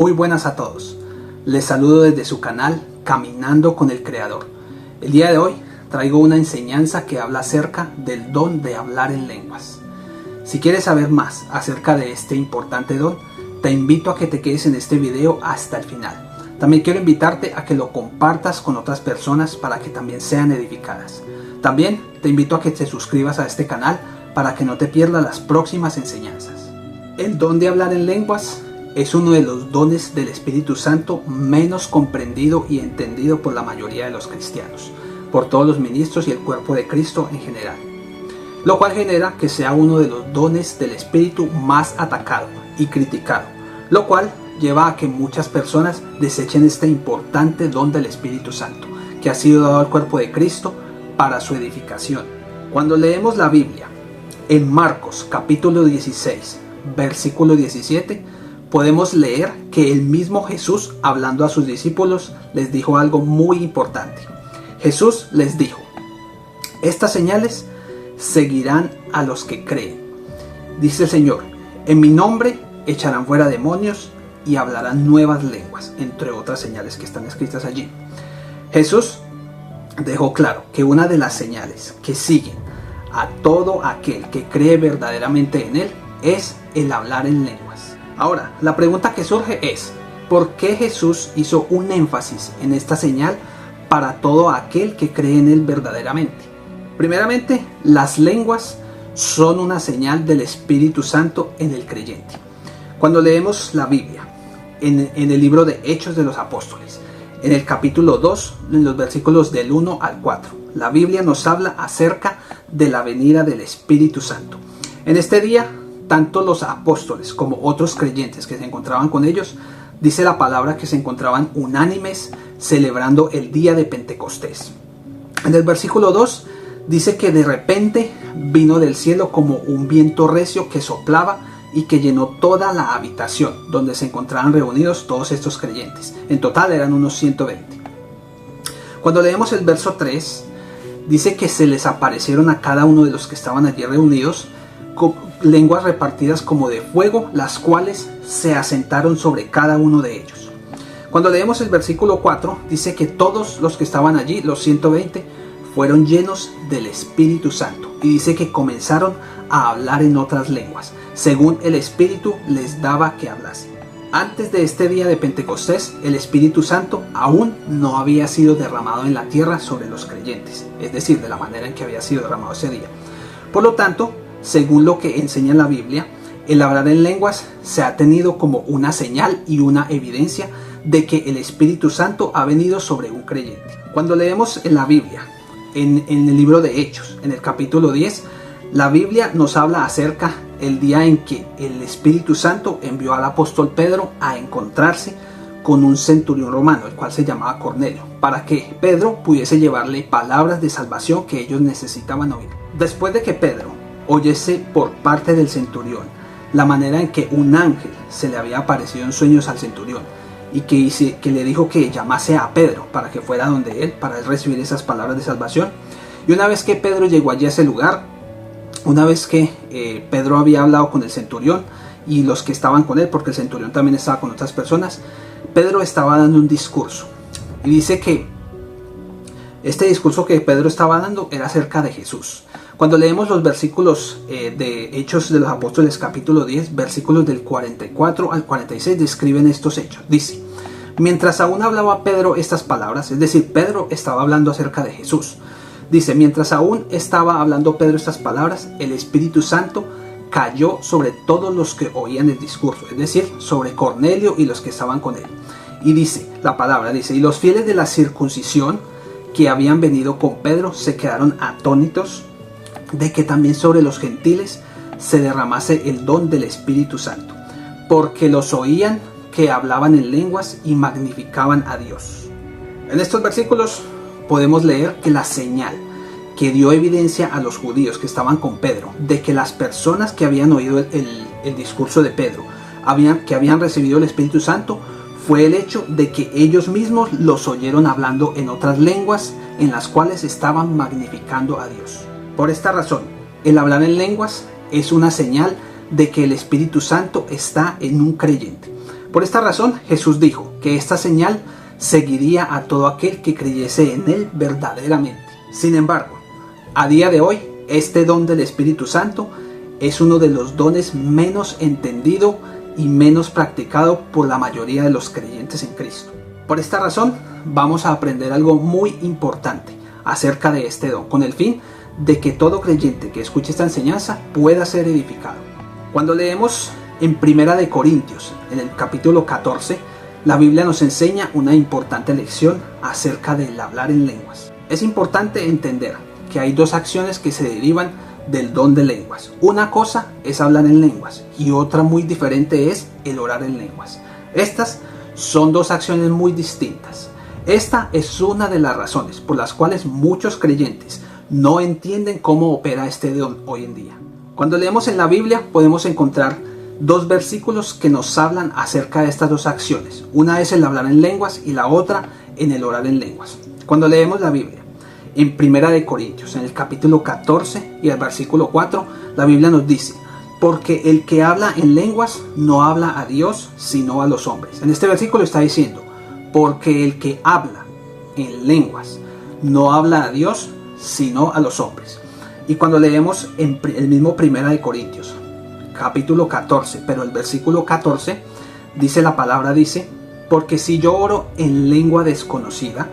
Muy buenas a todos. Les saludo desde su canal Caminando con el Creador. El día de hoy traigo una enseñanza que habla acerca del don de hablar en lenguas. Si quieres saber más acerca de este importante don, te invito a que te quedes en este video hasta el final. También quiero invitarte a que lo compartas con otras personas para que también sean edificadas. También te invito a que te suscribas a este canal para que no te pierdas las próximas enseñanzas. El don de hablar en lenguas es uno de los dones del Espíritu Santo menos comprendido y entendido por la mayoría de los cristianos, por todos los ministros y el cuerpo de Cristo en general, lo cual genera que sea uno de los dones del Espíritu más atacado y criticado, lo cual lleva a que muchas personas desechen este importante don del Espíritu Santo, que ha sido dado al cuerpo de Cristo para su edificación. Cuando leemos la Biblia, en Marcos capítulo 16, versículo 17, podemos leer que el mismo Jesús, hablando a sus discípulos, les dijo algo muy importante. Jesús les dijo: estas señales seguirán a los que creen. Dice el Señor: en mi nombre echarán fuera demonios y hablarán nuevas lenguas, entre otras señales que están escritas allí. Jesús dejó claro que una de las señales que siguen a todo aquel que cree verdaderamente en Él es el hablar en lenguas. Ahora, la pregunta que surge es: ¿por qué Jesús hizo un énfasis en esta señal para todo aquel que cree en Él verdaderamente? Primeramente, las lenguas son una señal del Espíritu Santo en el creyente. Cuando leemos la Biblia, en el libro de Hechos de los Apóstoles, en el capítulo 2, en los versículos del 1 al 4, la Biblia nos habla acerca de la venida del Espíritu Santo. En este día, tanto los apóstoles como otros creyentes que se encontraban con ellos, dice la palabra que se encontraban unánimes celebrando el día de Pentecostés. En el versículo 2 dice que de repente vino del cielo como un viento recio que soplaba y que llenó toda la habitación donde se encontraban reunidos todos estos creyentes. En total eran unos 120. Cuando leemos el verso 3, dice que se les aparecieron a cada uno de los que estaban allí reunidos lenguas repartidas como de fuego, las cuales se asentaron sobre cada uno de ellos. Cuando leemos el versículo 4, dice que todos los que estaban allí, los 120, fueron llenos del Espíritu Santo, y dice que comenzaron a hablar en otras lenguas, según el Espíritu les daba que hablasen. Antes de este día de Pentecostés, el Espíritu Santo aún no había sido derramado en la tierra sobre los creyentes, es decir, de la manera en que había sido derramado ese día. Por lo tanto, según lo que enseña la Biblia, el hablar en lenguas se ha tenido como una señal y una evidencia de que el Espíritu Santo ha venido sobre un creyente. Cuando leemos en la Biblia, en el libro de Hechos, en el capítulo 10, la Biblia nos habla acerca del día en que el Espíritu Santo envió al apóstol Pedro a encontrarse con un centurión romano, el cual se llamaba Cornelio, para que Pedro pudiese llevarle palabras de salvación que ellos necesitaban oír. Después de que Pedro oyese por parte del centurión la manera en que un ángel se le había aparecido en sueños al centurión y que le dijo que llamase a Pedro para que fuera donde él, para él recibir esas palabras de salvación. Y una vez que Pedro llegó allí a ese lugar, una vez que Pedro había hablado con el centurión y los que estaban con él, porque el centurión también estaba con otras personas, Pedro estaba dando un discurso. Y dice que este discurso que Pedro estaba dando era acerca de Jesús. Cuando leemos los versículos de Hechos de los Apóstoles capítulo 10, versículos del 44 al 46 describen estos hechos. Dice: mientras aún hablaba Pedro estas palabras, es decir, Pedro estaba hablando acerca de Jesús. Dice: mientras aún estaba hablando Pedro estas palabras, el Espíritu Santo cayó sobre todos los que oían el discurso, es decir, sobre Cornelio y los que estaban con él. Y dice, la palabra dice: y los fieles de la circuncisión que habían venido con Pedro se quedaron atónitos de que también sobre los gentiles se derramase el don del Espíritu Santo, porque los oían que hablaban en lenguas y magnificaban a Dios. En estos versículos podemos leer que la señal que dio evidencia a los judíos que estaban con Pedro de que las personas que habían oído el discurso de Pedro que habían recibido el Espíritu Santo fue el hecho de que ellos mismos los oyeron hablando en otras lenguas en las cuales estaban magnificando a Dios. Por esta razón, el hablar en lenguas es una señal de que el Espíritu Santo está en un creyente. Por esta razón, Jesús dijo que esta señal seguiría a todo aquel que creyese en Él verdaderamente. Sin embargo, a día de hoy, este don del Espíritu Santo es uno de los dones menos entendido y menos practicado por la mayoría de los creyentes en Cristo. Por esta razón, vamos a aprender algo muy importante acerca de este don, con el fin de que todo creyente que escuche esta enseñanza pueda ser edificado. Cuando leemos en 1 Corintios, en el capítulo 14, la Biblia nos enseña una importante lección acerca del hablar en lenguas. Es importante entender que hay dos acciones que se derivan del don de lenguas. Una cosa es hablar en lenguas y otra muy diferente es el orar en lenguas. Estas son dos acciones muy distintas. Esta es una de las razones por las cuales muchos creyentes no entienden cómo opera este don hoy en día. Cuando leemos en la Biblia podemos encontrar dos versículos que nos hablan acerca de estas dos acciones. Una es el hablar en lenguas y la otra en el orar en lenguas. Cuando leemos la Biblia en 1 Corintios, en el capítulo 14 y el versículo 4, la Biblia nos dice: porque el que habla en lenguas no habla a Dios sino a los hombres. En este versículo está diciendo: porque el que habla en lenguas no habla a Dios sino a los hombres. Y cuando leemos en el mismo 1 Corintios capítulo 14, pero el versículo 14 dice, la palabra dice: porque si yo oro en lengua desconocida,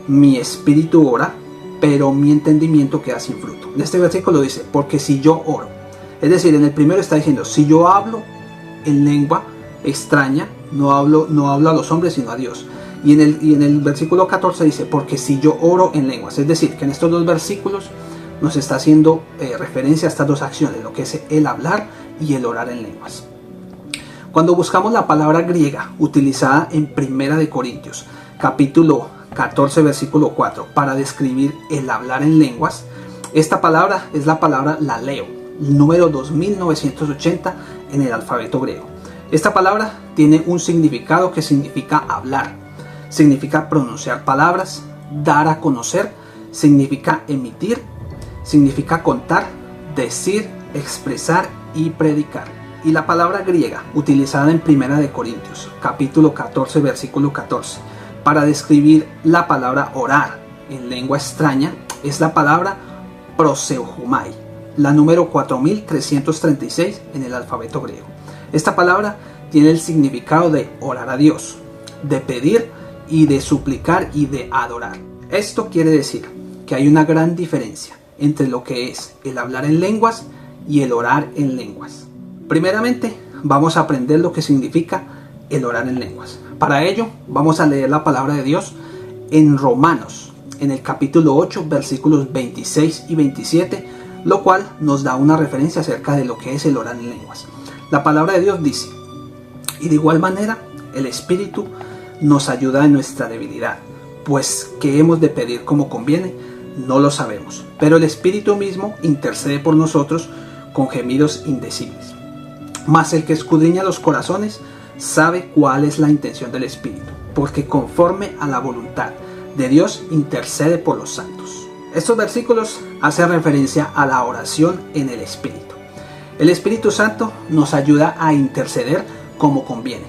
mi espíritu ora, pero mi entendimiento queda sin fruto. En este versículo dice: porque si yo oro. Es decir, en el primero está diciendo: si yo hablo en lengua extraña, no hablo a los hombres sino a Dios. Y en el versículo 14 dice: porque si yo oro en lenguas. Es decir, que en estos dos versículos nos está haciendo referencia a estas dos acciones, lo que es el hablar y el orar en lenguas. Cuando buscamos la palabra griega utilizada en 1 Corintios capítulo 14 versículo 4 para describir el hablar en lenguas, esta palabra es la palabra laleo, número 2980 en el alfabeto griego. Esta palabra tiene un significado que significa hablar, significa pronunciar palabras, dar a conocer, significa emitir, significa contar, decir, expresar y predicar. Y la palabra griega utilizada en 1 Corintios capítulo 14 versículo 14 para describir la palabra orar en lengua extraña es la palabra proseujumai, la número 4336 en el alfabeto griego. Esta palabra tiene el significado de orar a Dios, de pedir y de suplicar y de adorar. Esto quiere decir que hay una gran diferencia entre lo que es el hablar en lenguas y el orar en lenguas. Primeramente, vamos a aprender lo que significa el orar en lenguas. Para ello, vamos a leer la palabra de Dios en Romanos, en el capítulo 8, versículos 26 y 27, lo cual nos da una referencia acerca de lo que es el orar en lenguas. La palabra de Dios dice: y de igual manera, el Espíritu nos ayuda en nuestra debilidad, pues ¿qué hemos de pedir como conviene? No lo sabemos, pero el Espíritu mismo intercede por nosotros con gemidos indecibles. Mas el que escudriña los corazones sabe cuál es la intención del Espíritu, porque conforme a la voluntad de Dios intercede por los santos. Estos versículos hacen referencia a la oración en el Espíritu. El Espíritu Santo nos ayuda a interceder como conviene.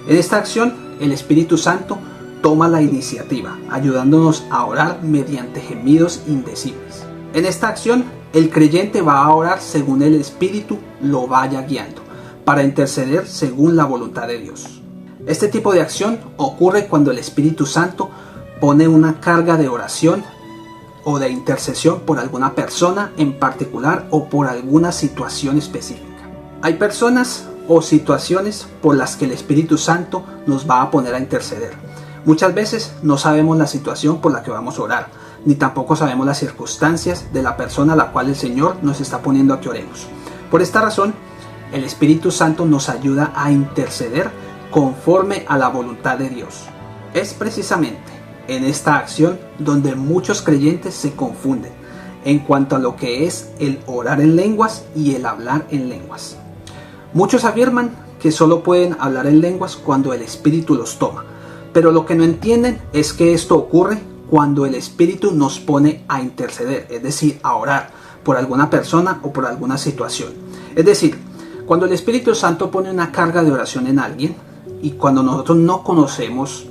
En esta acción, el Espíritu Santo toma la iniciativa, ayudándonos a orar mediante gemidos indecibles. En esta acción, el creyente va a orar según el Espíritu lo vaya guiando, para interceder según la voluntad de Dios. Este tipo de acción ocurre cuando el Espíritu Santo pone una carga de oración o de intercesión por alguna persona en particular o por alguna situación específica. Hay personas o situaciones por las que el Espíritu Santo nos va a poner a interceder. Muchas veces no sabemos la situación por la que vamos a orar, ni tampoco sabemos las circunstancias de la persona a la cual el Señor nos está poniendo a que oremos. Por esta razón, el Espíritu Santo nos ayuda a interceder conforme a la voluntad de Dios. Es precisamente en esta acción donde muchos creyentes se confunden en cuanto a lo que es el orar en lenguas y el hablar en lenguas. Muchos afirman que solo pueden hablar en lenguas cuando el Espíritu los toma, pero lo que no entienden es que esto ocurre cuando el Espíritu nos pone a interceder, es decir, a orar por alguna persona o por alguna situación. Es decir, cuando el Espíritu Santo pone una carga de oración en alguien, y cuando nosotros no conocemos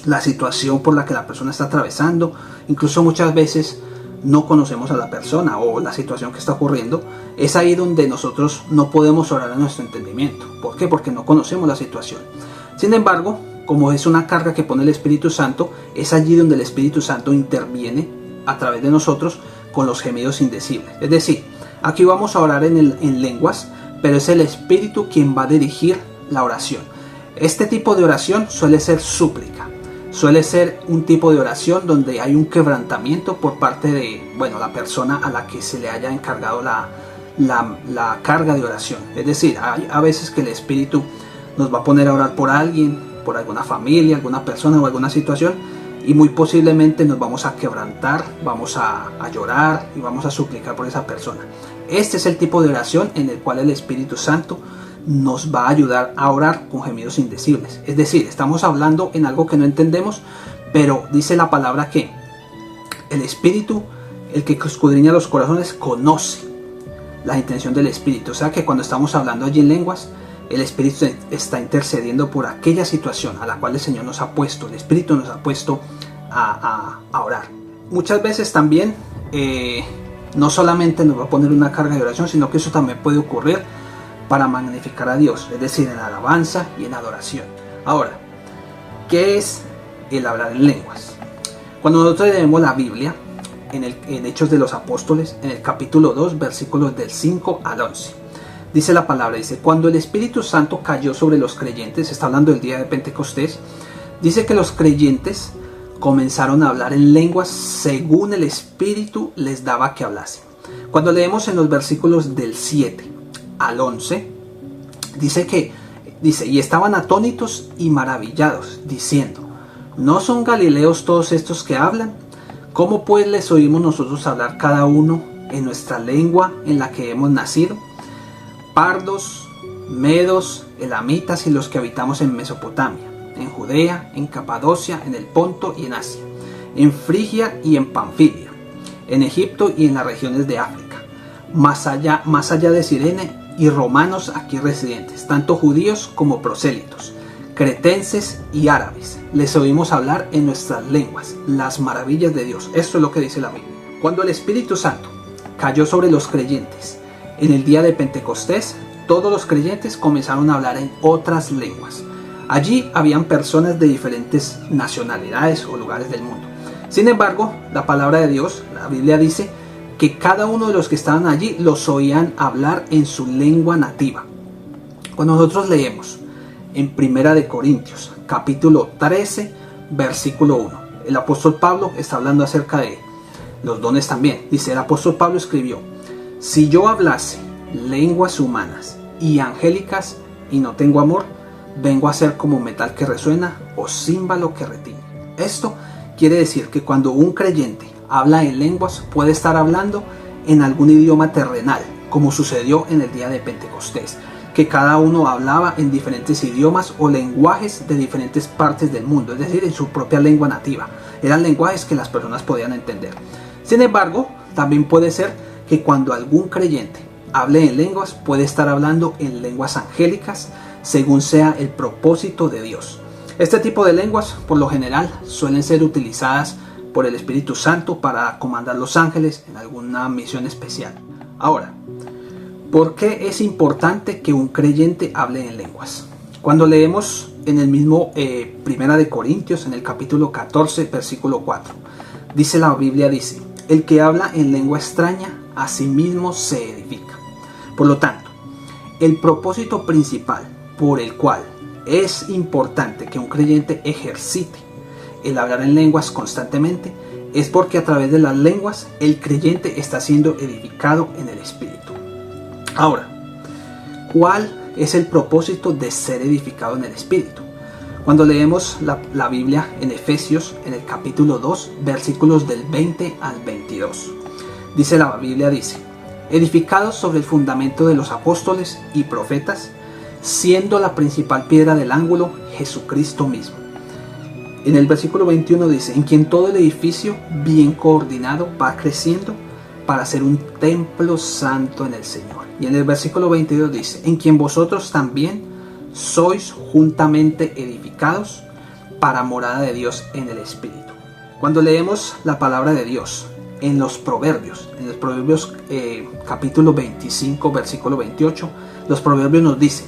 la situación por la que la persona está atravesando, incluso muchas veces no conocemos a la persona o la situación que está ocurriendo, es ahí donde nosotros no podemos orar a nuestro entendimiento. ¿Por qué? Porque no conocemos la situación. Sin embargo, como es una carga que pone el Espíritu Santo, es allí donde el Espíritu Santo interviene a través de nosotros con los gemidos indecibles. Es decir, aquí vamos a orar en lenguas, pero es el Espíritu quien va a dirigir la oración. Este tipo de oración suele ser súplica. Suele ser un tipo de oración donde hay un quebrantamiento por parte de, la persona a la que se le haya encargado la carga de oración. Es decir, hay a veces que el Espíritu nos va a poner a orar por alguien, por alguna familia, alguna persona o alguna situación, y muy posiblemente nos vamos a quebrantar, vamos a llorar y vamos a suplicar por esa persona. Este es el tipo de oración en el cual el Espíritu Santo nos va a ayudar a orar con gemidos indecibles. Es decir, estamos hablando en algo que no entendemos, pero dice la palabra que el Espíritu, el que escudriña los corazones, conoce la intención del Espíritu. O sea que cuando estamos hablando allí en lenguas, el Espíritu está intercediendo por aquella situación a la cual el Señor nos ha puesto, el Espíritu nos ha puesto a orar. Muchas veces también no solamente nos va a poner una carga de oración, sino que eso también puede ocurrir para magnificar a Dios, es decir, en alabanza y en adoración. Ahora, ¿qué es el hablar en lenguas? Cuando nosotros leemos la Biblia, en Hechos de los Apóstoles, en el capítulo 2, versículos del 5 al 11, dice la palabra, dice, cuando el Espíritu Santo cayó sobre los creyentes, está hablando del día de Pentecostés, dice que los creyentes comenzaron a hablar en lenguas según el Espíritu les daba que hablasen. Cuando leemos en los versículos del 7 al 11, dice, y estaban atónitos y maravillados, diciendo, ¿no son galileos todos estos que hablan? ¿Cómo pues les oímos nosotros hablar cada uno en nuestra lengua en la que hemos nacido? Pardos, medos, elamitas y los que habitamos en Mesopotamia, en Judea, en Capadocia, en el Ponto y en Asia, en Frigia y en Panfilia, en Egipto y en las regiones de África, más allá de Cirene, y romanos aquí residentes, tanto judíos como prosélitos, cretenses y árabes. Les oímos hablar en nuestras lenguas las maravillas de Dios. Esto es lo que dice la Biblia. Cuando el Espíritu Santo cayó sobre los creyentes en el día de Pentecostés, todos los creyentes comenzaron a hablar en otras lenguas. Allí habían personas de diferentes nacionalidades o lugares del mundo. Sin embargo, la palabra de Dios, la Biblia dice que cada uno de los que estaban allí los oían hablar en su lengua nativa. Cuando nosotros leemos en Primera de Corintios, capítulo 13, versículo 1, el apóstol Pablo está hablando acerca de los dones también. Dice, el apóstol Pablo escribió, si yo hablase lenguas humanas y angélicas y no tengo amor, vengo a ser como metal que resuena o címbalo que retiñe. Esto quiere decir que cuando un creyente habla en lenguas, puede estar hablando en algún idioma terrenal, como sucedió en el día de Pentecostés, que cada uno hablaba en diferentes idiomas o lenguajes de diferentes partes del mundo, es decir, en su propia lengua nativa. Eran lenguajes que las personas podían entender. Sin embargo, también puede ser que cuando algún creyente hable en lenguas, puede estar hablando en lenguas angélicas, según sea el propósito de Dios. Este tipo de lenguas, por lo general, suelen ser utilizadas por el Espíritu Santo para comandar los ángeles en alguna misión especial. Ahora, ¿por qué es importante que un creyente hable en lenguas? Cuando leemos en el mismo Primera de Corintios, en el capítulo 14, versículo 4, dice la Biblia, dice, el que habla en lengua extraña, a sí mismo se edifica. Por lo tanto, el propósito principal por el cual es importante que un creyente ejercite el hablar en lenguas constantemente es porque a través de las lenguas el creyente está siendo edificado en el Espíritu. Ahora, ¿cuál es el propósito de ser edificado en el Espíritu? Cuando leemos la Biblia en Efesios, en el capítulo 2, versículos del 20 al 22, dice la Biblia, dice, edificados sobre el fundamento de los apóstoles y profetas, siendo la principal piedra del ángulo Jesucristo mismo. En el versículo 21 dice, en quien todo el edificio bien coordinado va creciendo para ser un templo santo en el Señor. Y en el versículo 22 dice, en quien vosotros también sois juntamente edificados para morada de Dios en el Espíritu. Cuando leemos la palabra de Dios en los Proverbios capítulo 25, versículo 28, los Proverbios nos dicen: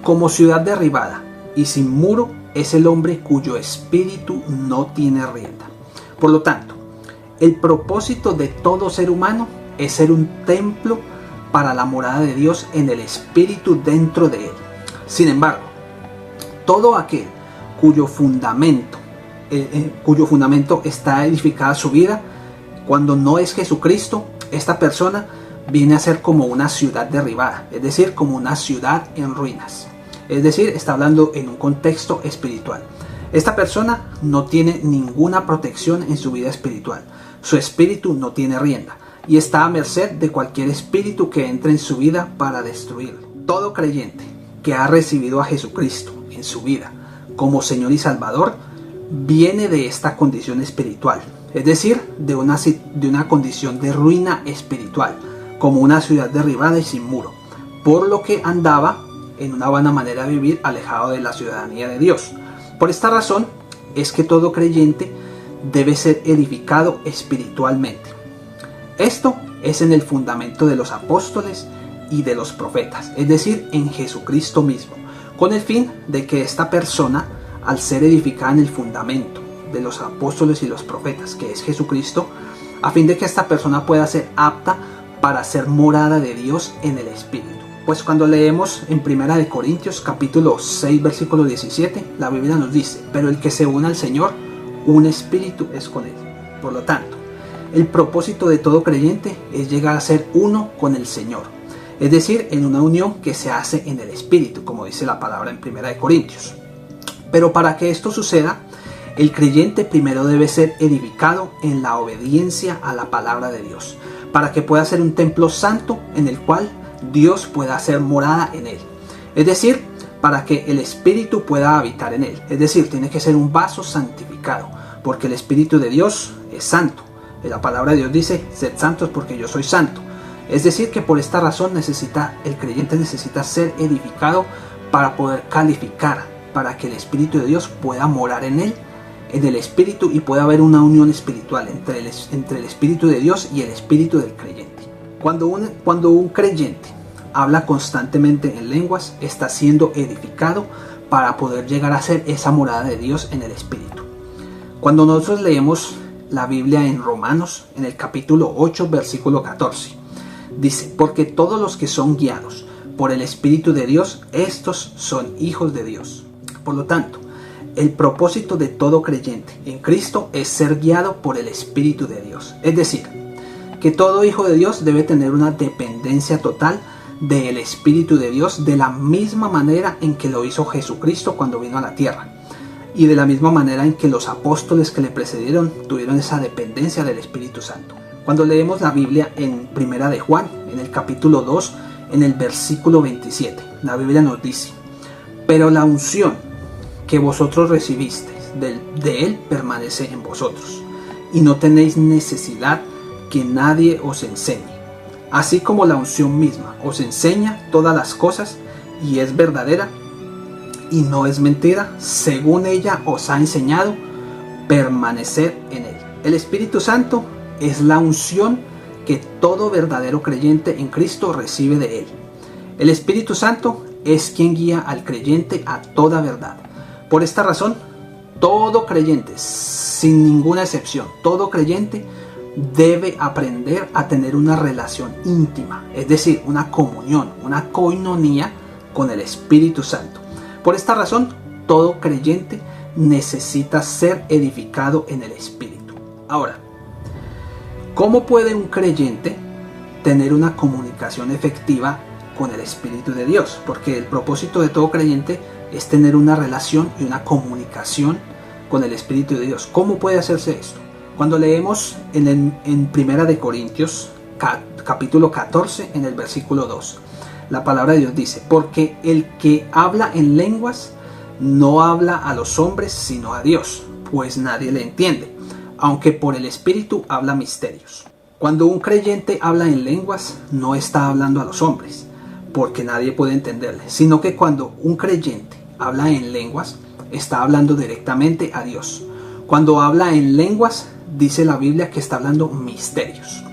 como ciudad derribada y sin muro es el hombre cuyo espíritu no tiene rienda. Por lo tanto, el propósito de todo ser humano es ser un templo para la morada de Dios en el Espíritu dentro de él. Sin embargo, todo aquel cuyo fundamento está edificada su vida, cuando no es Jesucristo, esta persona viene a ser como una ciudad derribada, es decir, como una ciudad en ruinas. Es decir, está hablando en un contexto espiritual. Esta persona no tiene ninguna protección en su vida espiritual. Su espíritu no tiene rienda y está a merced de cualquier espíritu que entre en su vida para destruirlo. Todo creyente que ha recibido a Jesucristo en su vida como Señor y Salvador viene de esta condición espiritual, es decir, de una condición de ruina espiritual, como una ciudad derribada y sin muro, por lo que andaba en una vana manera de vivir, alejado de la ciudadanía de Dios. Por esta razón es que todo creyente debe ser edificado espiritualmente. Esto es en el fundamento de los apóstoles y de los profetas, es decir, en Jesucristo mismo, con el fin de que esta persona, al ser edificada en el fundamento de los apóstoles y los profetas, que es Jesucristo, a fin de que esta persona pueda ser apta para ser morada de Dios en el Espíritu. Pues cuando leemos en 1 Corintios capítulo 6 versículo 17, la Biblia nos dice: pero el que se une al Señor, un espíritu es con él. Por lo tanto, el propósito de todo creyente es llegar a ser uno con el Señor, es decir, en una unión que se hace en el Espíritu, como dice la palabra en 1 Corintios. Pero para que esto suceda, el creyente primero debe ser edificado en la obediencia a la palabra de Dios, para que pueda ser un templo santo en el cual Dios pueda hacer morada en él. Es decir, para que el Espíritu pueda habitar en él. Es decir, tiene que ser un vaso santificado, porque el Espíritu de Dios es santo. La palabra de Dios dice: sed santos porque yo soy santo. Es decir, que por esta razón el creyente necesita ser edificado para poder calificar, para que el Espíritu de Dios pueda morar en él, en el Espíritu, y pueda haber una unión espiritual entre el Espíritu de Dios y el Espíritu del creyente. Cuando un creyente habla constantemente en lenguas, está siendo edificado para poder llegar a ser esa morada de Dios en el Espíritu. Cuando nosotros leemos la Biblia en Romanos, en el capítulo 8, versículo 14, dice: porque todos los que son guiados por el Espíritu de Dios, estos son hijos de Dios. Por lo tanto, el propósito de todo creyente en Cristo es ser guiado por el Espíritu de Dios. Es decir, que todo hijo de Dios debe tener una dependencia total del Espíritu de Dios, de la misma manera en que lo hizo Jesucristo cuando vino a la tierra, y de la misma manera en que los apóstoles que le precedieron tuvieron esa dependencia del Espíritu Santo. Cuando leemos la Biblia en 1 de Juan, en el capítulo 2, en el versículo 27, la Biblia nos dice: pero la unción que vosotros recibisteis de él permanece en vosotros, y no tenéis necesidad que nadie os enseñe, así como la unción misma os enseña todas las cosas, y es verdadera y no es mentira, según ella os ha enseñado, permaneced en él. El Espíritu Santo es la unción que todo verdadero creyente en Cristo recibe de él. El Espíritu Santo es quien guía al creyente a toda verdad. Por esta razón, todo creyente, sin ninguna excepción, todo creyente debe aprender a tener una relación íntima, es decir, una comunión, una koinonía con el Espíritu Santo. Por esta razón, todo creyente necesita ser edificado en el Espíritu. Ahora, ¿cómo puede un creyente tener una comunicación efectiva con el Espíritu de Dios? Porque el propósito de todo creyente es tener una relación y una comunicación con el Espíritu de Dios. ¿Cómo puede hacerse esto? Cuando leemos en 1 de Corintios capítulo 14, en el versículo 2, la palabra de Dios dice: porque el que habla en lenguas no habla a los hombres sino a Dios, pues nadie le entiende, aunque por el Espíritu habla misterios. Cuando un creyente habla en lenguas, no está hablando a los hombres, porque nadie puede entenderle, sino que cuando un creyente habla en lenguas, está hablando directamente a Dios. Cuando habla en lenguas, dice la Biblia que está hablando misterios.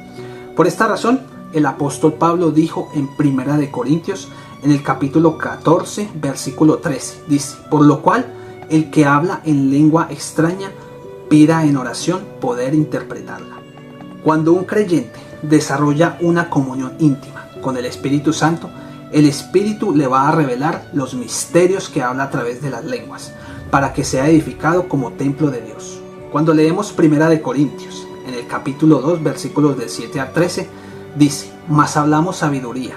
Por esta razón, el apóstol Pablo dijo en 1 de Corintios, en el capítulo 14, versículo 13, dice: por lo cual, el que habla en lengua extraña, pida en oración poder interpretarla. Cuando un creyente desarrolla una comunión íntima con el Espíritu Santo, el Espíritu le va a revelar los misterios que habla a través de las lenguas, para que sea edificado como templo de Dios. Cuando leemos 1 de Corintios, en el capítulo 2, versículos del 7 al 13, dice: mas hablamos sabiduría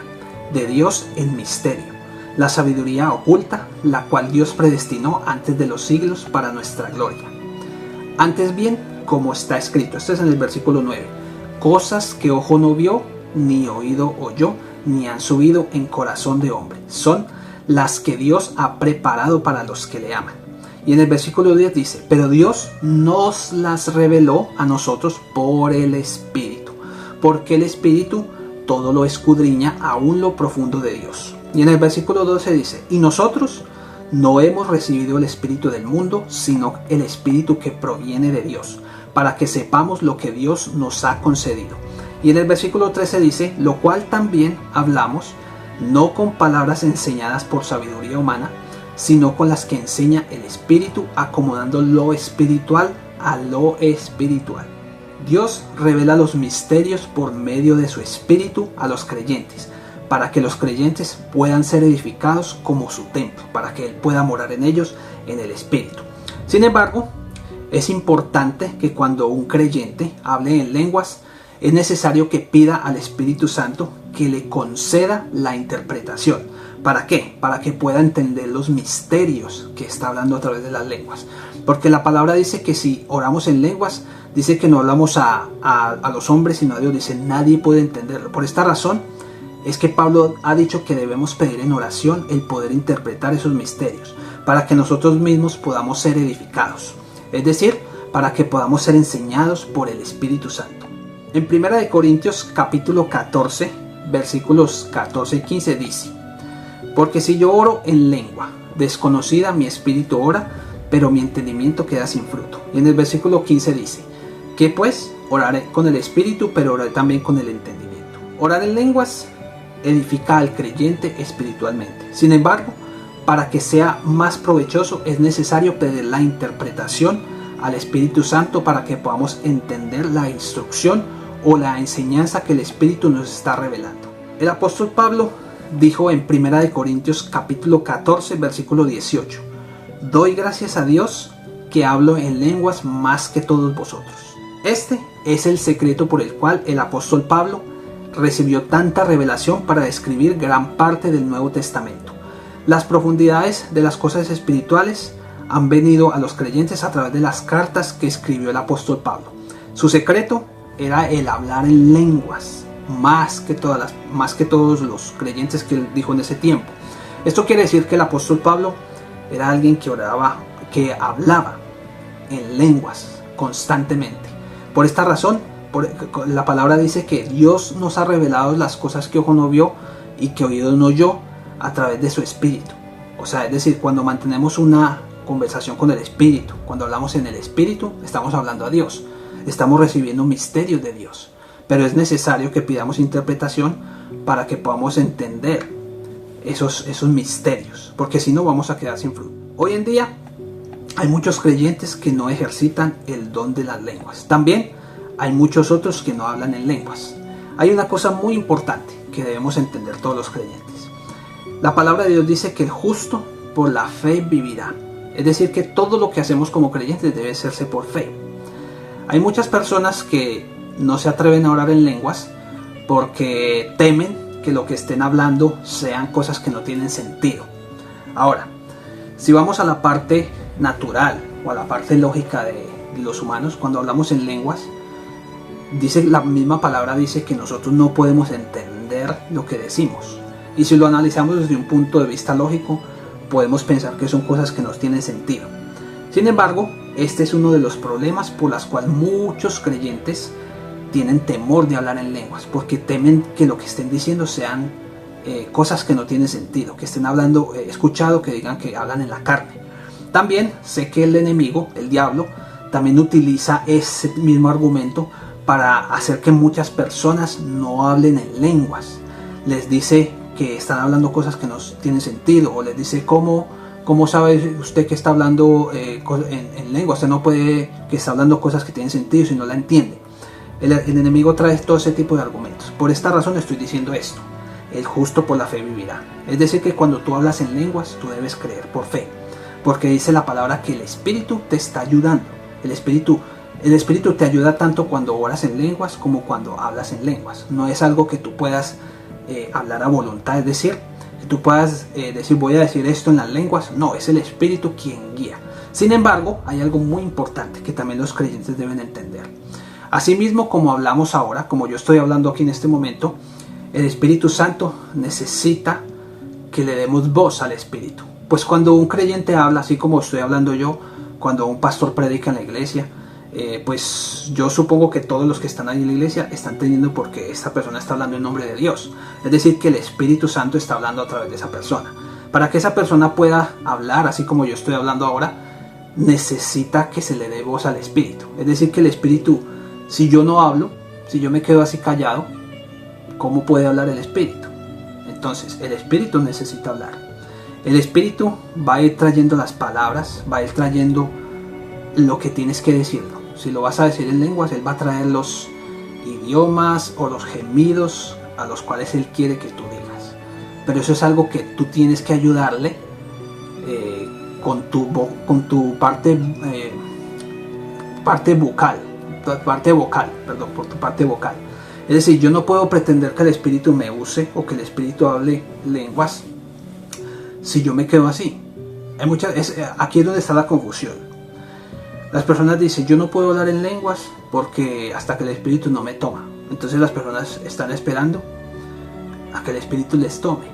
de Dios en misterio, la sabiduría oculta, la cual Dios predestinó antes de los siglos para nuestra gloria. Antes bien, como está escrito, esto es en el versículo 9, cosas que ojo no vio, ni oído oyó, ni han subido en corazón de hombre, son las que Dios ha preparado para los que le aman. Y en el versículo 10 dice: pero Dios nos las reveló a nosotros por el Espíritu, porque el Espíritu todo lo escudriña, aún lo profundo de Dios. Y en el versículo 12 dice: y nosotros no hemos recibido el espíritu del mundo, sino el Espíritu que proviene de Dios, para que sepamos lo que Dios nos ha concedido. Y en el versículo 13 dice: lo cual también hablamos, no con palabras enseñadas por sabiduría humana, sino con las que enseña el Espíritu, acomodando lo espiritual a lo espiritual. Dios revela los misterios por medio de su Espíritu a los creyentes, para que los creyentes puedan ser edificados como su templo, para que Él pueda morar en ellos en el Espíritu. Sin embargo, es importante que cuando un creyente hable en lenguas, es necesario que pida al Espíritu Santo que le conceda la interpretación. ¿Para qué? Para que pueda entender los misterios que está hablando a través de las lenguas. Porque la palabra dice que si oramos en lenguas, dice que no hablamos a los hombres sino a Dios. Dice: nadie puede entenderlo. Por esta razón es que Pablo ha dicho que debemos pedir en oración el poder interpretar esos misterios, para que nosotros mismos podamos ser edificados. Es decir, para que podamos ser enseñados por el Espíritu Santo. En 1 de Corintios capítulo 14, versículos 14 y 15 dice: porque si yo oro en lengua desconocida, mi espíritu ora, pero mi entendimiento queda sin fruto. Y en el versículo 15 dice: que pues oraré con el espíritu, pero oraré también con el entendimiento. Orar en lenguas edifica al creyente espiritualmente. Sin embargo, para que sea más provechoso, es necesario pedir la interpretación al Espíritu Santo para que podamos entender la instrucción o la enseñanza que el Espíritu nos está revelando. El apóstol Pablo dijo en 1 de Corintios capítulo 14, versículo 18: doy gracias a Dios que hablo en lenguas más que todos vosotros. Este es el secreto por el cual el apóstol Pablo recibió tanta revelación para describir gran parte del Nuevo Testamento. Las profundidades de las cosas espirituales han venido a los creyentes a través de las cartas que escribió el apóstol Pablo. Su secreto era el hablar en lenguas, más que todos los creyentes que él dijo en ese tiempo. Esto quiere decir que el apóstol Pablo era alguien que oraba, que hablaba en lenguas constantemente. Por esta razón, la palabra dice que Dios nos ha revelado las cosas que ojo no vio y que oído no oyó a través de su Espíritu. O sea, es decir, cuando mantenemos una conversación con el Espíritu, cuando hablamos en el Espíritu, estamos hablando a Dios, estamos recibiendo misterios de Dios. Pero es necesario que pidamos interpretación para que podamos entender esos misterios, porque si no vamos a quedar sin fruto. Hoy en día hay muchos creyentes que no ejercitan el don de las lenguas. También hay muchos otros que no hablan en lenguas. Hay una cosa muy importante que debemos entender todos los creyentes. La palabra de Dios dice que el justo por la fe vivirá. Es decir, que todo lo que hacemos como creyentes debe hacerse por fe. Hay muchas personas que no se atreven a orar en lenguas porque temen que lo que estén hablando sean cosas que no tienen sentido. Ahora, si vamos a la parte natural o a la parte lógica de los humanos, cuando hablamos en lenguas, la misma palabra dice que nosotros no podemos entender lo que decimos. Y si lo analizamos desde un punto de vista lógico, podemos pensar que son cosas que no tienen sentido. Sin embargo, este es uno de los problemas por los cuales muchos creyentes tienen temor de hablar en lenguas, porque temen que lo que estén diciendo sean cosas que no tienen sentido, que estén hablando, he escuchado que digan que hablan en la carne. También sé que el enemigo, el diablo, también utiliza ese mismo argumento para hacer que muchas personas no hablen en lenguas. Les dice que están hablando cosas que no tienen sentido, o les dice ¿cómo sabe usted que está hablando en lengua? Usted no puede que está hablando cosas que tienen sentido si no la entiende. El enemigo trae todo ese tipo de argumentos. Por esta razón estoy diciendo esto: el justo por la fe vivirá. Es decir, que cuando tú hablas en lenguas, tú debes creer por fe, porque dice la palabra que el Espíritu te está ayudando. El Espíritu te ayuda tanto cuando oras en lenguas como cuando hablas en lenguas. No es algo que tú puedas hablar a voluntad, es decir, que tú puedas decir voy a decir esto en las lenguas. No, es el Espíritu quien guía. Sin embargo, hay algo muy importante que también los creyentes deben entender. Asimismo, como hablamos ahora, como yo estoy hablando aquí en este momento, el Espíritu Santo necesita que le demos voz al Espíritu. Pues cuando un creyente habla, así como estoy hablando yo, cuando un pastor predica en la iglesia, pues yo supongo que todos los que están ahí en la iglesia están entendiendo porque esta persona está hablando en nombre de Dios. Es decir, que el Espíritu Santo está hablando a través de esa persona. Para que esa persona pueda hablar así como yo estoy hablando ahora, necesita que se le dé voz al Espíritu. Es decir, que el Espíritu, si yo no hablo, si yo me quedo así callado, ¿cómo puede hablar el Espíritu? Entonces, el Espíritu necesita hablar. El Espíritu va a ir trayendo las palabras, va a ir trayendo lo que tienes que decirlo. Si lo vas a decir en lenguas, Él va a traer los idiomas o los gemidos a los cuales Él quiere que tú digas. Pero eso es algo que tú tienes que ayudarle con tu parte vocal. Por tu parte vocal. Es decir, yo no puedo pretender que el Espíritu me use o que el Espíritu hable lenguas si yo me quedo así. Aquí es donde está la confusión. Las personas dicen, yo no puedo hablar en lenguas porque hasta que el Espíritu no me toma. Entonces las personas están esperando a que el Espíritu les tome.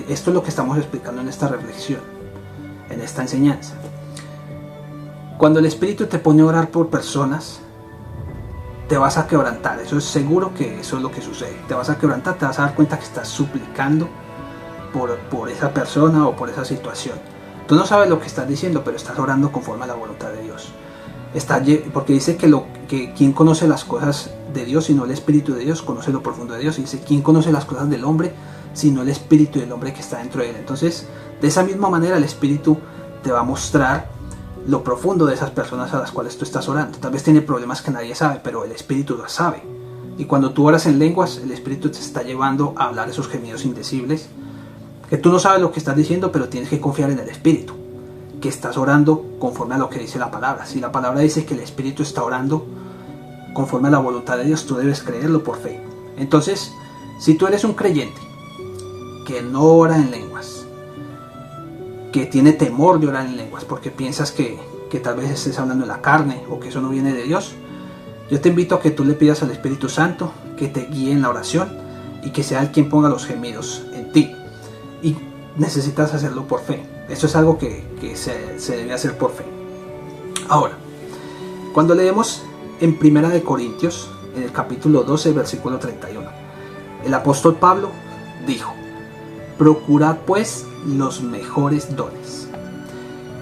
Esto es lo que estamos explicando en esta reflexión, en esta enseñanza. Cuando el Espíritu te pone a orar por personas, te vas a quebrantar. Eso es seguro que eso es lo que sucede. Te vas a quebrantar, te vas a dar cuenta que estás suplicando por esa persona o por esa situación. Tú no sabes lo que estás diciendo, pero estás orando conforme a la voluntad de Dios. Porque dice que quien conoce las cosas de Dios, sino el Espíritu de Dios, conoce lo profundo de Dios. Y dice, ¿quién conoce las cosas del hombre, sino el Espíritu del hombre que está dentro de él? Entonces, de esa misma manera, el Espíritu te va a mostrar lo profundo de esas personas a las cuales tú estás orando. Tal vez tiene problemas que nadie sabe, pero el Espíritu lo sabe. Y cuando tú oras en lenguas, el Espíritu te está llevando a hablar esos gemidos indecibles, que tú no sabes lo que estás diciendo, pero tienes que confiar en el Espíritu, que estás orando conforme a lo que dice la palabra. Si la palabra dice que el Espíritu está orando conforme a la voluntad de Dios, tú debes creerlo por fe. Entonces, si tú eres un creyente que no ora en lenguas, que tiene temor de orar en lenguas porque piensas que tal vez estés hablando en la carne o que eso no viene de Dios, yo te invito a que tú le pidas al Espíritu Santo que te guíe en la oración y que sea Él quien ponga los gemidos en ti. Y necesitas hacerlo por fe. Esto es algo que se debe hacer por fe. Ahora, cuando leemos en 1 Corintios, en el capítulo 12, versículo 31, el apóstol Pablo dijo: procurad pues los mejores dones.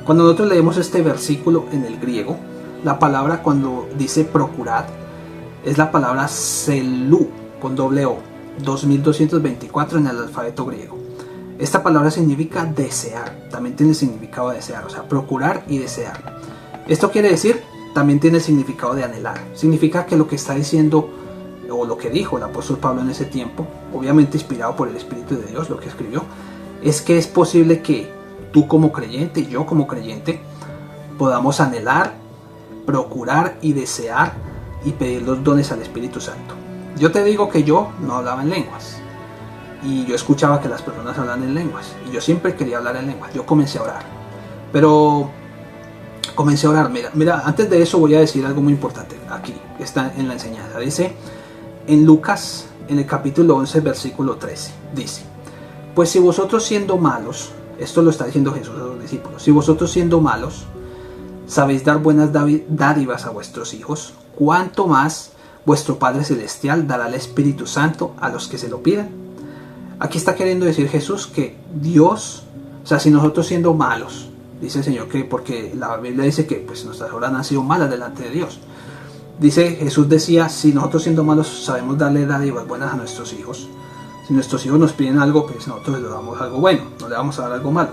Cuando nosotros leemos este versículo en el griego, la palabra cuando dice procurad es la palabra selú con doble O, 2224 en el alfabeto griego. Esta palabra significa desear, también tiene el significado de desear, o sea, procurar y desear. Esto quiere decir, también tiene el significado de anhelar. Significa que lo que está diciendo, o lo que dijo el apóstol Pablo en ese tiempo, obviamente inspirado por el Espíritu de Dios, lo que escribió, es que es posible que tú como creyente y yo como creyente podamos anhelar, procurar y desear y pedir los dones al Espíritu Santo. Yo te digo que yo no hablaba en lenguas. Y yo escuchaba que las personas hablan en lenguas. Y yo siempre quería hablar en lenguas. Yo comencé a orar. Pero comencé a orar. Mira, antes de eso voy a decir algo muy importante. Aquí, que está en la enseñanza. Dice, en Lucas, en el capítulo 11, versículo 13. Dice, pues si vosotros siendo malos, esto lo está diciendo Jesús a los discípulos, si vosotros siendo malos, sabéis dar buenas dádivas a vuestros hijos, ¿cuánto más vuestro Padre Celestial dará el Espíritu Santo a los que se lo pidan? Aquí está queriendo decir Jesús que Dios, o sea, si nosotros siendo malos, dice el Señor que, porque la Biblia dice que pues nuestras obras han sido malas delante de Dios. Dice, Jesús decía, si nosotros siendo malos sabemos darle dádivas buenas a nuestros hijos, si nuestros hijos nos piden algo, pues nosotros les damos algo bueno, no le vamos a dar algo malo.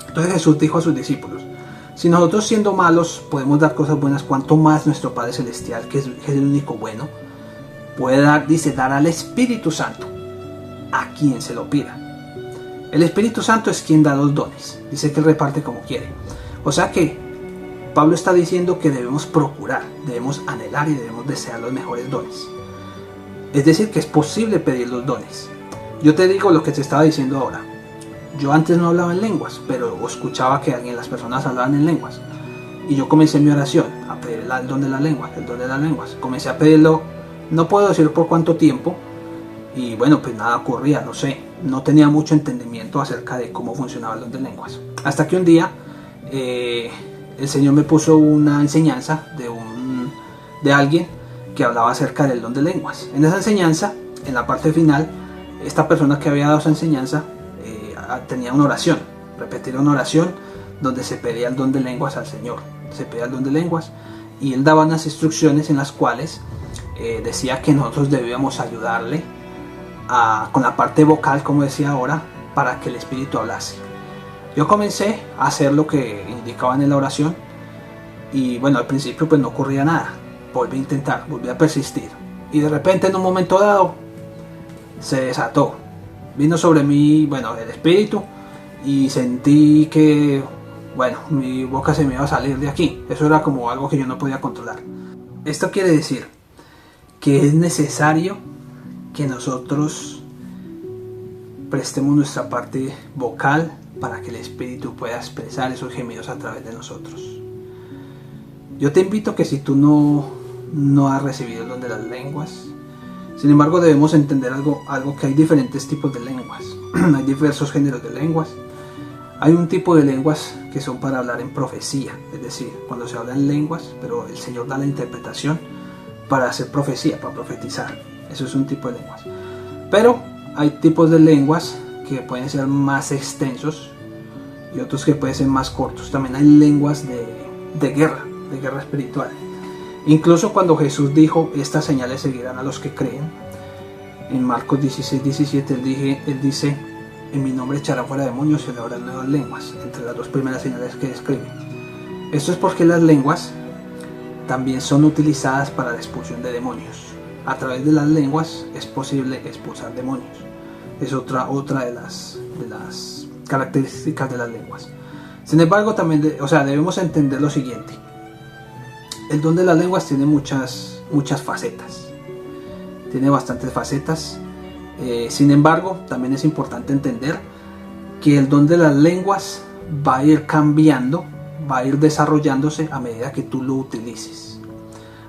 Entonces Jesús dijo a sus discípulos, si nosotros siendo malos podemos dar cosas buenas, cuánto más nuestro Padre Celestial, que es el único bueno, puede dar, dice, dar al Espíritu Santo a quien se lo pida. El Espíritu Santo es quien da los dones, dice que él reparte como quiere. O sea que Pablo está diciendo que debemos procurar, debemos anhelar y debemos desear los mejores dones. Es decir, que es posible pedir los dones. Yo te digo lo que te estaba diciendo ahora. Yo antes no hablaba en lenguas, pero escuchaba que las personas hablaban en lenguas. Y yo comencé mi oración a pedir el don de las lenguas, el don de las lenguas. Comencé a pedirlo, no puedo decir por cuánto tiempo. Y bueno, pues nada ocurría, no sé. No tenía mucho entendimiento acerca de cómo funcionaba el don de lenguas. Hasta que un día el Señor me puso una enseñanza de alguien que hablaba acerca del don de lenguas. En esa enseñanza, en la parte final, esta persona que había dado esa enseñanza tenía una oración, repetía una oración donde se pedía el don de lenguas al Señor. Se pedía el don de lenguas y él daba unas instrucciones en las cuales decía que nosotros debíamos ayudarle con la parte vocal, como decía ahora, para que el Espíritu hablase. Yo comencé a hacer lo que indicaban en la oración y bueno, al principio pues no ocurría nada. Volví a intentar, volví a persistir y de repente en un momento dado se desató. Vino sobre mí, bueno, el Espíritu y sentí que, bueno, mi boca se me iba a salir de aquí. Eso era como algo que yo no podía controlar. Esto quiere decir que es necesario que nosotros prestemos nuestra parte vocal para que el Espíritu pueda expresar esos gemidos a través de nosotros. Yo te invito que si tú no has recibido el don de las lenguas, sin embargo debemos entender algo que hay diferentes tipos de lenguas. Hay diversos géneros de lenguas. Hay un tipo de lenguas que son para hablar en profecía, es decir, cuando se habla en lenguas, pero el Señor da la interpretación para hacer profecía, para profetizar. Eso es un tipo de lenguas. Pero hay tipos de lenguas que pueden ser más extensos y otros que pueden ser más cortos. También hay lenguas de guerra espiritual. Incluso cuando Jesús dijo, estas señales seguirán a los que creen, en Marcos 16:17 él dice, en mi nombre echarán fuera demonios y hablarán nuevas lenguas, entre las dos primeras señales que describe. Esto es porque las lenguas también son utilizadas para la expulsión de demonios. A través de las lenguas es posible expulsar demonios. Es otra de las características de las lenguas. Sin embargo, también debemos entender lo siguiente. El don de las lenguas tiene muchas facetas. Tiene bastantes facetas. Sin embargo, también es importante entender que el don de las lenguas va a ir cambiando, va a ir desarrollándose a medida que tú lo utilices.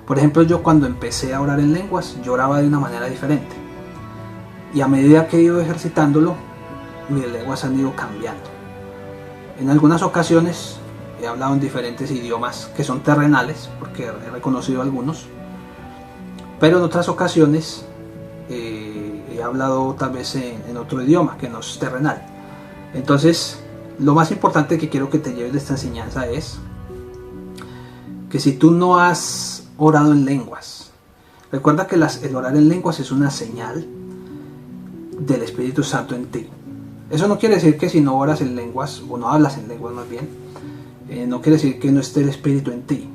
Por ejemplo, yo cuando empecé a orar en lenguas, yo oraba de una manera diferente. Y a medida que he ido ejercitándolo, mis lenguas han ido cambiando. En algunas ocasiones he hablado en diferentes idiomas que son terrenales, porque he reconocido algunos. Pero en otras ocasiones he hablado tal vez en otro idioma que no es terrenal. Entonces, lo más importante que quiero que te lleves de esta enseñanza es que si tú no has orado en lenguas, recuerda que el orar en lenguas es una señal del Espíritu Santo en ti. Eso no quiere decir que si no oras en lenguas, o no hablas en lenguas más bien, no quiere decir que no esté el Espíritu en ti.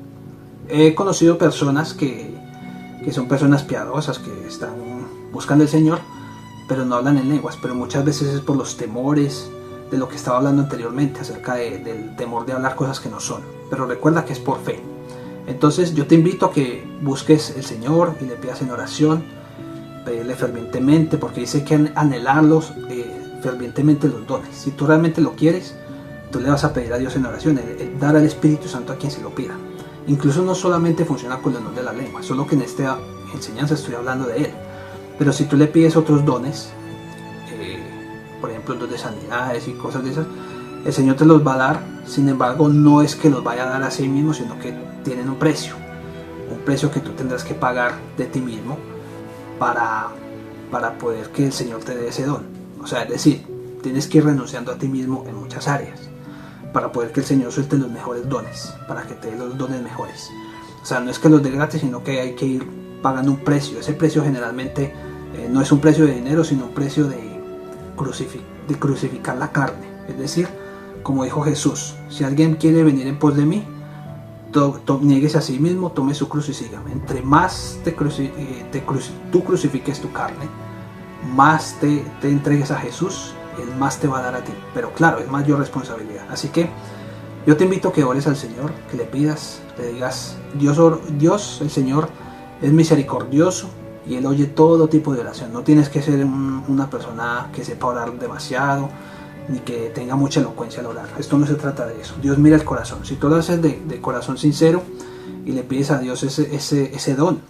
He conocido personas que son personas piadosas, que buscan al Señor, pero no hablan en lenguas, pero muchas veces es por los temores de lo que estaba hablando anteriormente, acerca del temor de hablar cosas que no son. Pero recuerda que es por fe. Entonces yo te invito a que busques el Señor y le pidas en oración, pedirle fervientemente, porque dice que anhelarlos fervientemente los dones. Si tú realmente lo quieres, tú le vas a pedir a Dios en oración, dar al Espíritu Santo a quien se lo pida. Incluso no solamente funciona con el don de la lengua, solo que en esta enseñanza estoy hablando de él. Pero si tú le pides otros dones, por ejemplo el don de sanidades y cosas de esas, el Señor te los va a dar. Sin embargo, no es que los vaya a dar a sí mismo, sino que tienen un precio que tú tendrás que pagar de ti mismo para poder que el Señor te dé ese don. O sea, es decir, tienes que ir renunciando a ti mismo en muchas áreas para poder que el Señor suelte los mejores dones, para que te dé los dones mejores. O sea, no es que los dé gratis, sino que hay que ir pagando un precio. Ese precio generalmente no es un precio de dinero, sino un precio de crucificar la carne. Es decir, como dijo Jesús, si alguien quiere venir en pos de mí, nieguese a sí mismo, tome su cruz y sígame. Entre más tú crucifiques tu carne, más te entregues a Jesús, Él más te va a dar a ti. Pero claro, es mayor responsabilidad. Así que yo te invito a que ores al Señor, que le pidas, le digas, Dios, el Señor, es misericordioso y Él oye todo tipo de oración. No tienes que ser una persona que sepa orar demasiado, ni que tenga mucha elocuencia al orar. Esto no se trata de eso. Dios mira el corazón. Si tú lo haces de corazón sincero y le pides a Dios ese don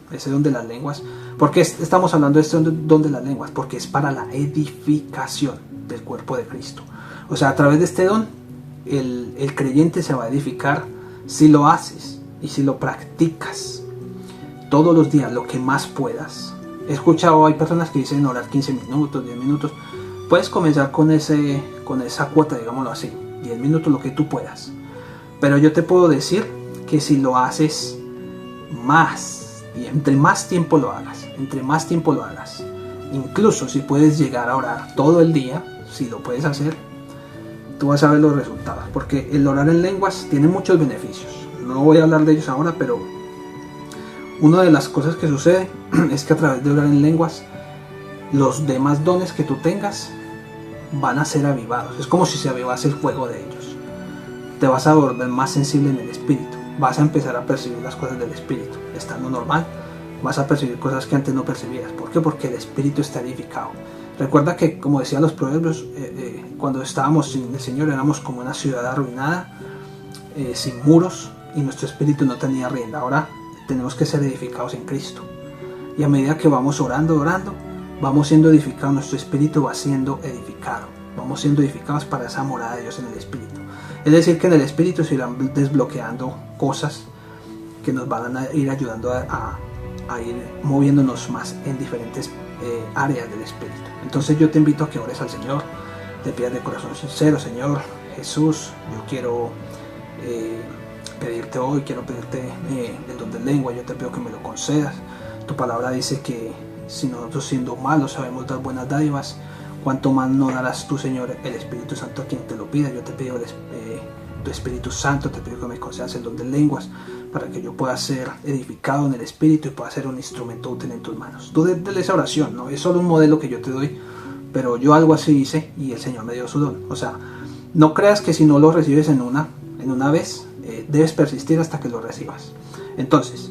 de las lenguas. ¿Por qué estamos hablando de este don de las lenguas? Porque es para la edificación del cuerpo de Cristo. O sea, a través de este don, el creyente se va a edificar si lo haces y si lo practicas todos los días, lo que más puedas. He escuchado, hay personas que dicen orar 15 minutos, 10 minutos. Puedes comenzar con esa cuota, digámoslo así, 10 minutos, lo que tú puedas. Pero yo te puedo decir que si lo haces más, y entre más tiempo lo hagas, incluso si puedes llegar a orar todo el día, si lo puedes hacer, tú vas a ver los resultados. Porque el orar en lenguas tiene muchos beneficios. No voy a hablar de ellos ahora, pero una de las cosas que sucede es que a través de orar en lenguas, los demás dones que tú tengas van a ser avivados. Es como si se avivase el fuego de ellos. Te vas a volver más sensible en el espíritu. Vas a empezar a percibir las cosas del espíritu. Estando normal, vas a percibir cosas que antes no percibías. ¿Por qué? Porque el espíritu está edificado. Recuerda que, como decían los proverbios, cuando estábamos sin el Señor éramos como una ciudad arruinada, sin muros, y nuestro espíritu no tenía rienda. Ahora tenemos que ser edificados en Cristo. Y a medida que vamos orando, vamos siendo edificados, nuestro espíritu va siendo edificado. Vamos siendo edificados para esa morada de Dios en el espíritu. Es decir, que en el espíritu se irán desbloqueando cosas que nos van a ir ayudando a ir moviéndonos más en diferentes áreas del espíritu. Entonces yo te invito a que ores al Señor, te pidas de corazón sincero: Señor Jesús, yo quiero pedirte hoy, el don de lengua, yo te pido que me lo concedas. Tu palabra dice que si nosotros, siendo malos, sabemos dar buenas dádivas, cuánto más no darás tú, Señor, el Espíritu Santo a quien te lo pida. Yo te pido tu Espíritu Santo, te pido que me concedas el don de lenguas para que yo pueda ser edificado en el Espíritu y pueda ser un instrumento útil en tus manos. Tú déle esa oración, no es solo un modelo que yo te doy, pero yo algo así hice y el Señor me dio su don. O sea, no creas que si no lo recibes en una vez, debes persistir hasta que lo recibas. Entonces,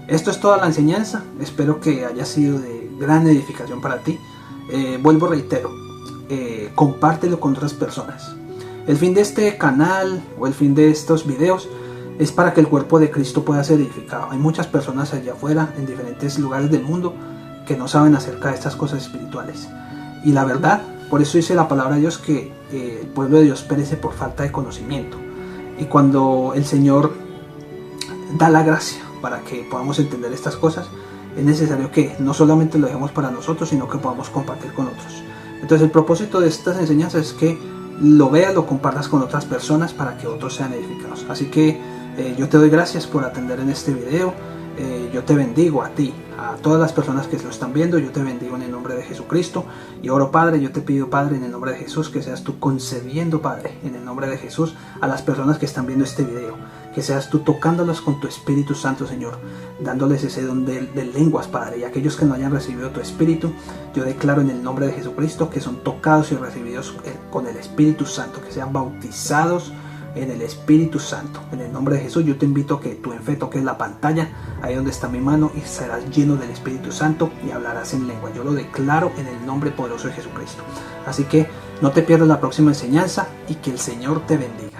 esto es toda la enseñanza. Espero que haya sido de gran edificación para ti. Vuelvo, reitero, compártelo con otras personas. El fin de este canal o el fin de estos videos es para que el cuerpo de Cristo pueda ser edificado. Hay muchas personas allá afuera, en diferentes lugares del mundo, que no saben acerca de estas cosas espirituales. Y la verdad, por eso dice la palabra de Dios que el pueblo de Dios perece por falta de conocimiento. Y cuando el Señor da la gracia para que podamos entender estas cosas, es necesario que no solamente lo dejemos para nosotros, sino que podamos compartir con otros. Entonces el propósito de estas enseñanzas es que lo veas, lo compartas con otras personas para que otros sean edificados. Así que yo te doy gracias por atender en este video. Yo te bendigo a ti, a todas las personas que lo están viendo. Yo te bendigo en el nombre de Jesucristo. Y oro, Padre, yo te pido, Padre, en el nombre de Jesús, que seas tú concediendo, Padre, en el nombre de Jesús, a las personas que están viendo este video, que seas tú tocándolas con tu Espíritu Santo, Señor, dándoles ese don de lenguas, Padre. Y aquellos que no hayan recibido tu Espíritu, yo declaro en el nombre de Jesucristo que son tocados y recibidos con el Espíritu Santo, que sean bautizados en el Espíritu Santo. En el nombre de Jesús, yo te invito a que tú en fe toques la pantalla, ahí donde está mi mano, y serás lleno del Espíritu Santo y hablarás en lengua. Yo lo declaro en el nombre poderoso de Jesucristo. Así que no te pierdas la próxima enseñanza y que el Señor te bendiga.